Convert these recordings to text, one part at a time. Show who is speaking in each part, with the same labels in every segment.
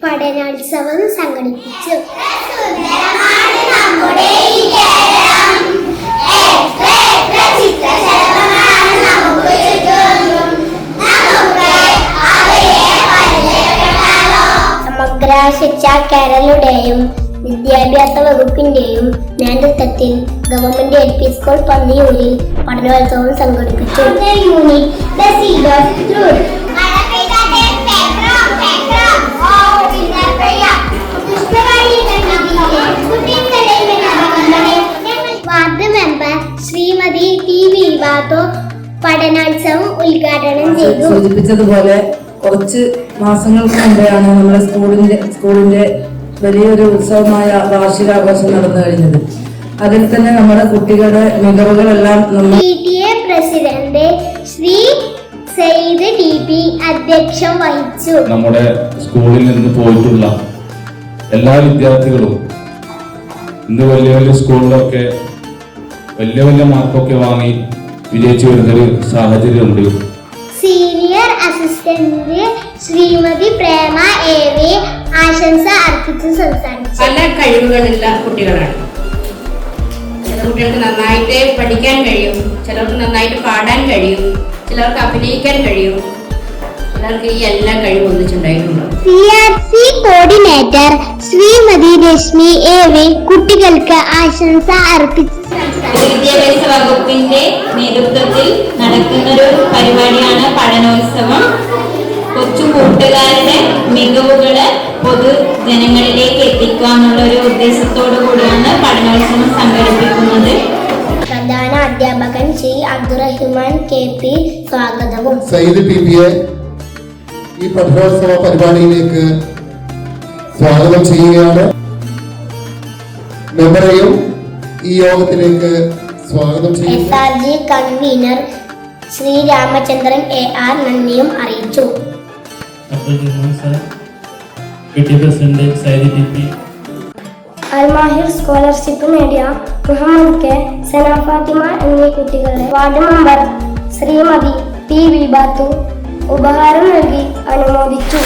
Speaker 1: പഠനോത്സവം സംഘടിപ്പിച്ചു. സമഗ്ര ശിക്ഷ കേരളയുടെയും വിദ്യാഭ്യാസ വകുപ്പിന്റെയും നേതൃത്വത്തിൽ ഗവൺമെന്റ് LP സ്കൂൾ പന്നിയൂരിൽ പഠനോത്സവം സംഘടിപ്പിച്ചു. വാർഡ് മെമ്പർ ശ്രീമതി TV ബാത്തു പഠനോത്സവം ഉദ്ഘാടനം ചെയ്തു.
Speaker 2: സൂചിപ്പിച്ചതുപോലെ കുറച്ച് മാസങ്ങൾക്ക് മുമ്പെയാണ് നമ്മുടെ സ്കൂളിന്റെ വലിയൊരു ഉത്സവമായ വാർഷികാഘോഷം നടന്നു കഴിഞ്ഞത്. അതിൽ തന്നെ നമ്മുടെ കുട്ടികളുടെ മികവുകളെല്ലാം
Speaker 1: PTA president Shri Sayyid TP അധ്യക്ഷം വഹിച്ചു.
Speaker 3: നമ്മുടെ സ്കൂളിൽ നിന്ന് പോയിട്ടുള്ള എല്ലാ വിദ്യാർത്ഥികളും ഇന്ന് വലിയ വലിയ സ്കൂളിലൊക്കെ വലിയ മാർക്കൊക്കെ വാങ്ങി വിജയിച്ചു വരുന്നൊരു സാഹചര്യമുണ്ട്.
Speaker 1: സീനിയർ അസിസ്റ്റന്റ് ശ്രീമതി പ്രേമ AV ആശംസ അർപ്പിച്ച് സംസാരിച്ചു.
Speaker 4: പല കഴിവുകളുള്ള കുട്ടികളാണ്. ചില കുട്ടികൾക്ക് നന്നായിട്ട് പഠിക്കാൻ കഴിയും, ചിലർക്ക് നന്നായിട്ട് പാടാൻ കഴിയും, ചിലർക്ക് അഭിനയിക്കാൻ കഴിയും, ചിലർക്ക് ഈ എല്ലാ കഴിവും ഒന്നിച്ചുണ്ടായിട്ടുണ്ടോ.
Speaker 1: CRC coordinator Shrimathi Reshmi AV കുട്ടികൾക്ക് ആശംസ അർപ്പിച്ചു.
Speaker 5: വിദ്യാഭ്യാസ വകുപ്പിന്റെ നേതൃത്വത്തിൽ നടക്കുന്നൊരു പരിപാടിയാണ് പഠനോത്സവം. കൊച്ചു കൂട്ടുകാരുടെ മികവുകള് പൊതുജനങ്ങളിലേക്ക് എത്തിക്കുക എന്നുള്ള ഒരു ഉദ്ദേശത്തോടു കൂടിയാണ് പഠനോത്സവം സംഘടിപ്പിക്കുന്നത്.
Speaker 1: പ്രധാന അധ്യാപകൻ ശ്രീ അബ്ദുറഹ്മാൻ KP സ്വാഗതവും
Speaker 6: സയ്യിദ് PPയെ ഈ പഠനോത്സവ പരിപാടിയിലേക്ക് സ്വാഗതം ചെയ്യുകയാണ്. മെമ്പറെയും ഈ യോഗത്തിലേക്ക് സ്വാഗതം ചെയ്യുന്നു.
Speaker 1: SRG convenor Shri Ramachandran AR നന്ദിയും അറിയിച്ചു.
Speaker 7: President Sayyid TP,
Speaker 1: Almahir scholarship നേടിയ മുഹമ്മദ് K, സന ഫാത്തിമ എന്നീ കുട്ടികളെ ward member Shrimathi TV Bathu ഉപഹാരം നൽകി അനുമോദിച്ചു.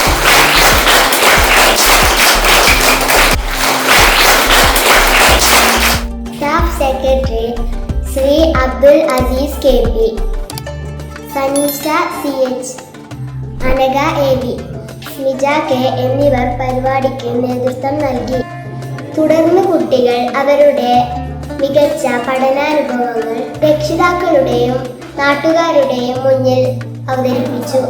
Speaker 1: Staff secretary Shri Abdul Azeez KP, Saneesha CH, Anagha AV, Smija K എന്നിവർ പരിപാടിക്ക് നേതൃത്വം നൽകി. തുടർന്ന് കുട്ടികൾ അവരുടെ മികച്ച പഠനാനുഭവങ്ങൾ രക്ഷിതാക്കളുടെയും നാട്ടുകാരുടെയും മുന്നിൽ അവതരിപ്പിച്ചു.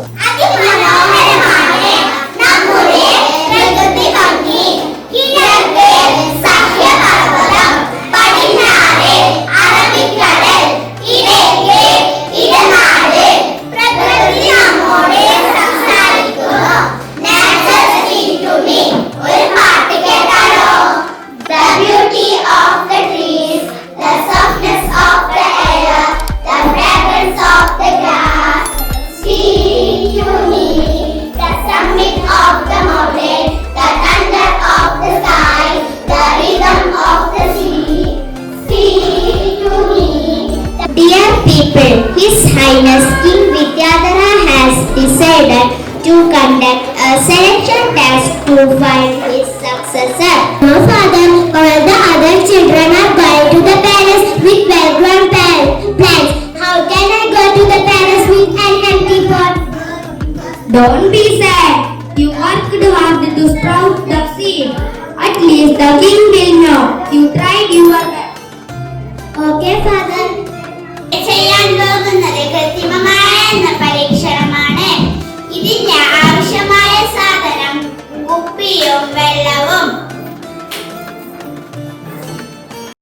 Speaker 1: His Highness King Vidyadhara has decided to conduct a selection test to find his successor. No father, all the other children are going to the palace with well-grown plans. How can I go to the palace with an empty pot?
Speaker 8: Don't be sad. You worked hard to sprout the seed. At least the king